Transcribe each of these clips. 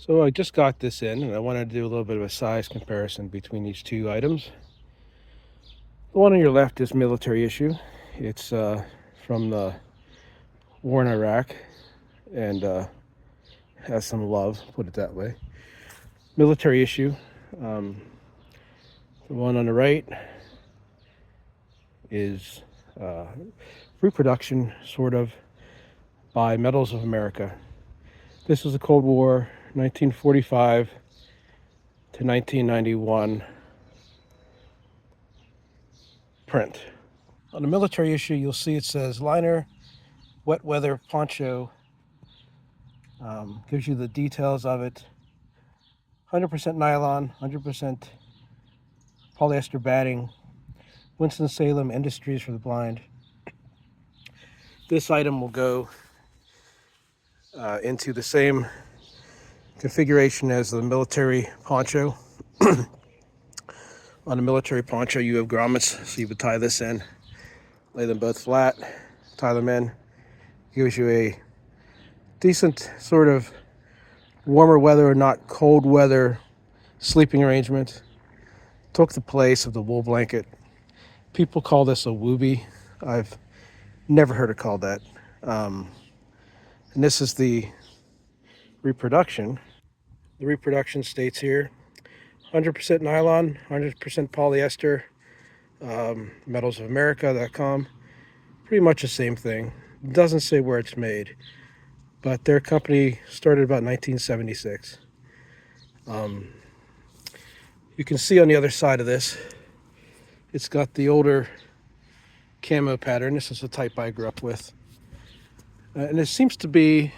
So I just got this in and I wanted to do a little bit of a size comparison between these two items. The one on your left is military issue. It's from the war in Iraq and has some love, put it that way. Military issue. Um, the one on the right is uh, reproduction, sort of, by Medals of America. This was the Cold War, 1945 to 1991 print. On the military issue, you'll see it says liner, wet weather poncho. Gives you the details of it. 100% nylon, 100% polyester batting. Winston-Salem Industries for the blind. This item will go into the same configuration as the military poncho. On the military poncho, you have grommets, so you would tie this in, lay them both flat, tie them in. Gives you a decent sort of warmer weather, not cold weather sleeping arrangement. Took the place of the wool blanket. People call this a woobie. I've never heard it called that. And this is the reproduction. The reproduction states here 100% nylon, 100% polyester, medalsofamerica.com. Pretty much the same thing. It doesn't say where it's made, but their company started about 1976. You can see on the other side of this, it's got the older camo pattern. This is the type I grew up with. And it seems to be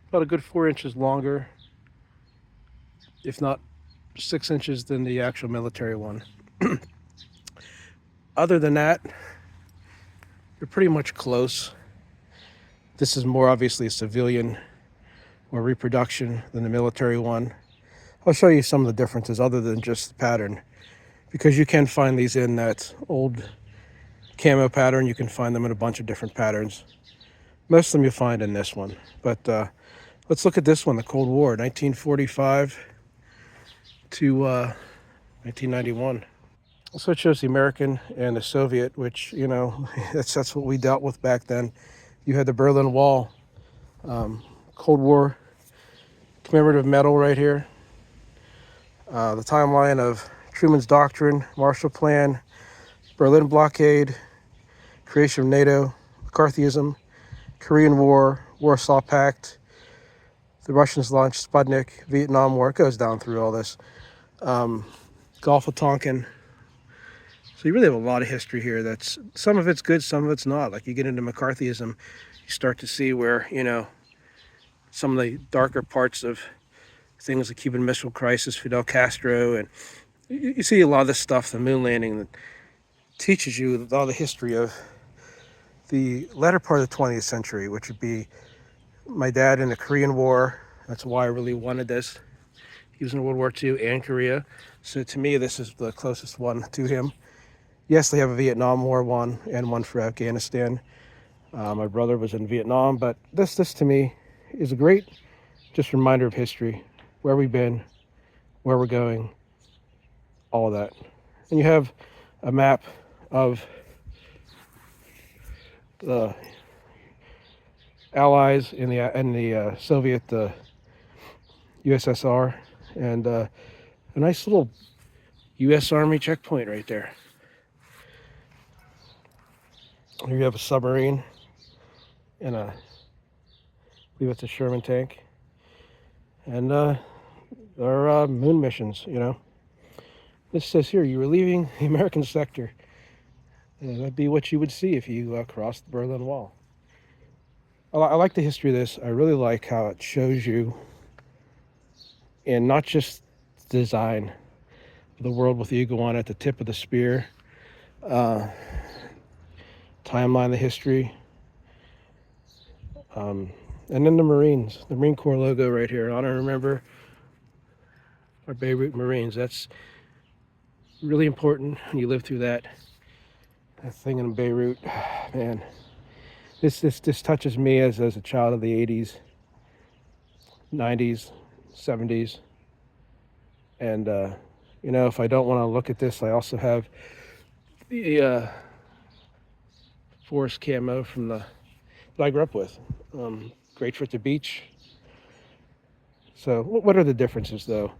about a good 4 inches longer, if not 6 inches, than the actual military one. Other than that, they're pretty much close. This is more obviously a civilian or reproduction than the military one. I'll show you some of the differences other than just the pattern, because you can find these in that old camo pattern. You can find them in a bunch of different patterns. Most of them you'll find in this one. But let's look at this one, the Cold War, 1945 to 1991. So it shows the American and the Soviet, which, you know, that's what we dealt with back then. You had the Berlin Wall, Cold War commemorative medal right here. The timeline of Truman's Doctrine, Marshall Plan, Berlin Blockade, creation of NATO, McCarthyism, Korean War, Warsaw Pact, the Russians launched Sputnik, Vietnam War. It goes down through all this. Gulf of Tonkin. So you really have a lot of history here. That's some of it's good, some of it's not. Like you get into McCarthyism, you start to see where, you know, some of the darker parts of things, the Cuban Missile Crisis, Fidel Castro, and you see a lot of this stuff, the moon landing, that teaches you all the history of the latter part of the 20th century, which would be my dad in the Korean War. That's why I really wanted this. He was in World War II and Korea. So to me, this is the closest one to him. Yes, they have a Vietnam War one and one for Afghanistan. My brother was in Vietnam, but this to me is a great just reminder of history, where we've been, where we're going, all of that. And you have a map of the Allies in the Soviet USSR, and a nice little U.S. Army checkpoint right there. Here you have a submarine and I believe it's a Sherman tank, and our moon missions. You know, this says here you were leaving the American sector. That'd be what you would see if you crossed the Berlin Wall. I like the history of this. I really like how it shows you, and not just design, the world with the eagle on it, the tip of the spear, timeline, the history, and then the Marines, the Marine Corps logo right here. Honor and remember our Beirut Marines. That's really important when you live through that thing in Beirut. Man, this touches me as a child of the 80s, 90s, 70s. And, you know, if I don't want to look at this, I also have the forest camo from the that I grew up with. Great for at the beach. So, what are the differences though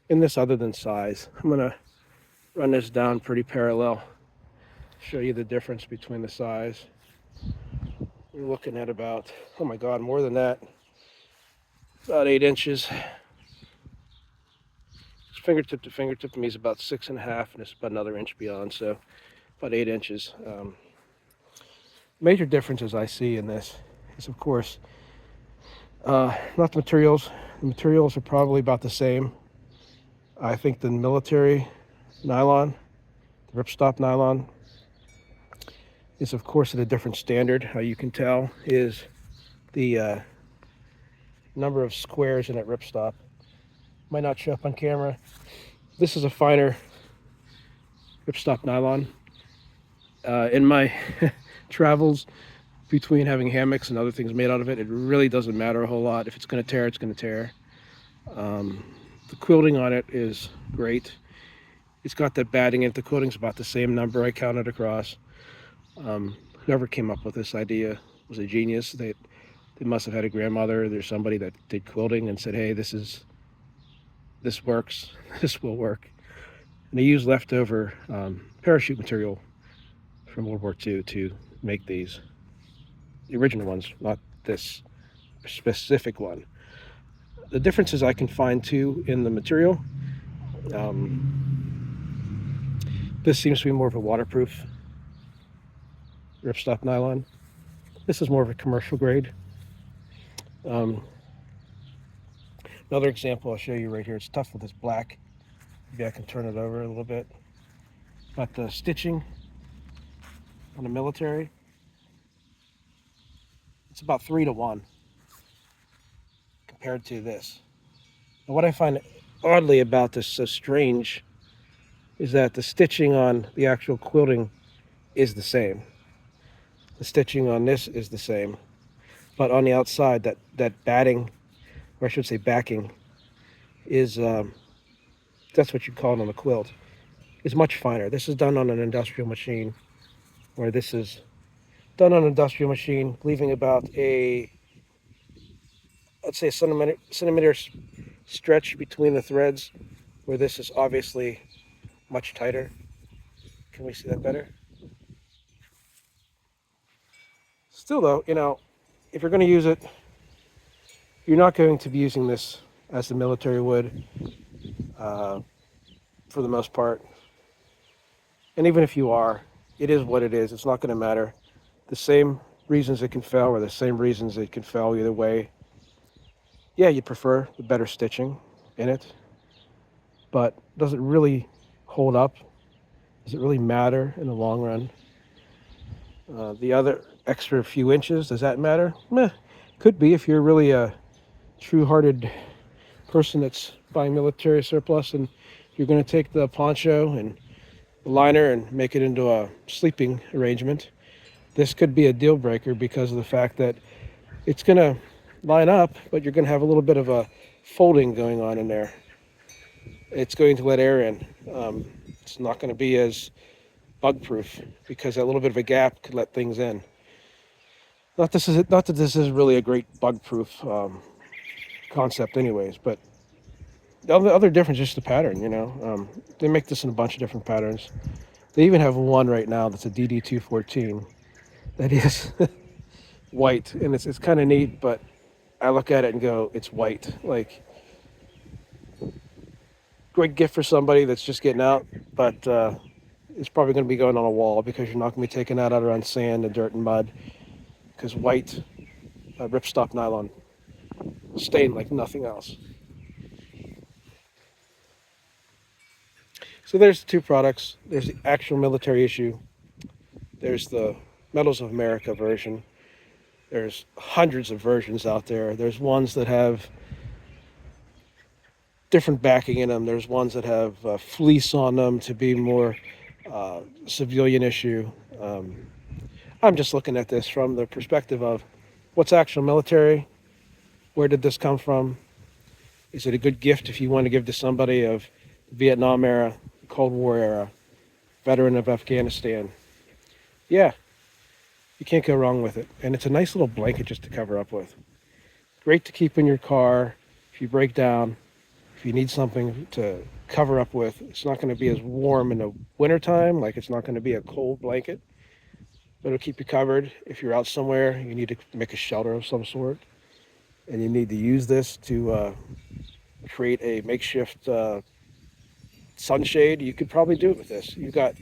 in this other than size? I'm gonna run this down pretty parallel. Show you the difference between the size. We're looking at about, oh my God, more than that. About 8 inches. Fingertip to fingertip to me is about 6.5, and it's about another inch beyond, so about 8 inches. Major differences I see in this is, of course, not the materials. The materials are probably about the same. I think the military nylon, the ripstop nylon, is of course at a different standard. How you can tell is the number of squares in that ripstop. Might not show up on camera. This is a finer ripstop nylon. In my travels between having hammocks and other things made out of it, it really doesn't matter a whole lot. If it's going to tear, it's going to tear. The quilting on it is great. It's got that batting in it. The quilting's about the same number I counted across. Whoever came up with this idea was a genius. They must have had a grandmother. There's somebody that did quilting and said, hey, this works. This will work. And they used leftover parachute material from World War II to make these. The original ones, not this specific one. The differences I can find too in the material. This seems to be more of a waterproof ripstop nylon. This is more of a commercial grade. Another example I'll show you right here. It's tough with this black. Maybe I can turn it over a little bit. But the stitching on the military, it's about 3-to-1 compared to this. And what I find oddly about this, so strange, is that the stitching on the actual quilting is the same. The stitching on this is the same. But on the outside, that batting, or I should say backing, is, that's what you call it on the quilt, is much finer. This is done on an industrial machine, where this is done on an industrial machine, leaving about a, let's say, a centimeter stretch between the threads, where this is obviously much tighter. Can we see that better? Still though, you know, if you're going to use it, you're not going to be using this as the military would, for the most part. And even if you are, it is what it is. It's not going to matter. The same reasons it can fail are the same reasons it can fail either way. Yeah, you'd prefer the better stitching in it, but does it really hold up? Does it really matter in the long run? The other extra few inches, does that matter? Meh, could be if you're really a true-hearted person that's buying military surplus and you're going to take the poncho and the liner and make it into a sleeping arrangement. This could be a deal breaker because of the fact that it's going to line up, but you're going to have a little bit of a folding going on in there. It's going to let air in. It's not going to be as bug proof because that little bit of a gap could let things in. Not that this is really a great bug proof concept anyways, but the other difference is the pattern, you know. They make this in a bunch of different patterns. They even have one right now that's a DD214 that is white, and it's kind of neat, but I look at it and go, it's white. Like, great gift for somebody that's just getting out, but it's probably going to be going on a wall because you're not going to be taking that out around sand and dirt and mud, because white ripstop nylon stain like nothing else. So there's the two products. There's the actual military issue. There's the Medals of America version. There's hundreds of versions out there. There's ones that have different backing in them. There's ones that have fleece on them to be more civilian issue. I'm just looking at this from the perspective of what's actual military, where did this come from, Is it a good gift if you want to give to somebody of Vietnam era, Cold War era, veteran of Afghanistan? Yeah, you can't go wrong with it. And it's a nice little blanket just to cover up with. Great to keep in your car if you break down, if you need something to cover up with. It's not going to be as warm in the wintertime, like it's not going to be a cold blanket, but it'll keep you covered. If you're out somewhere, you need to make a shelter of some sort, and you need to use this to create a makeshift sunshade. You could probably do it with this. You got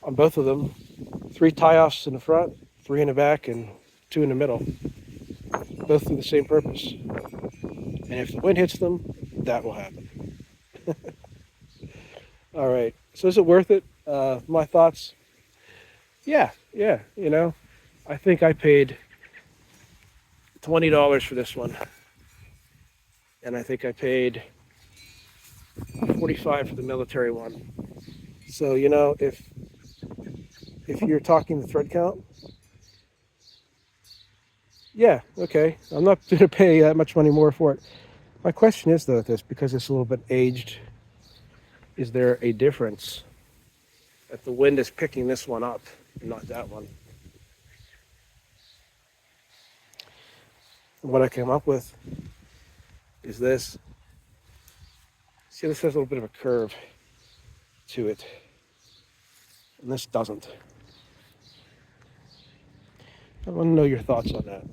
on both of them 3 tie-offs in the front, 3 in the back, and 2 in the middle. Both do the same purpose. And if the wind hits them, that will happen. All right. So is it worth it? My thoughts? Yeah. I think I paid $20 for this one, and I think I paid $45 for the military one. So if you're talking the thread count, yeah, okay. I'm not going to pay that much money more for it. My question is, though, with this, because it's a little bit aged, is there a difference that the wind is picking this one up and not that one? And what I came up with is this. See, this has a little bit of a curve to it, and this doesn't. I want to know your thoughts on that.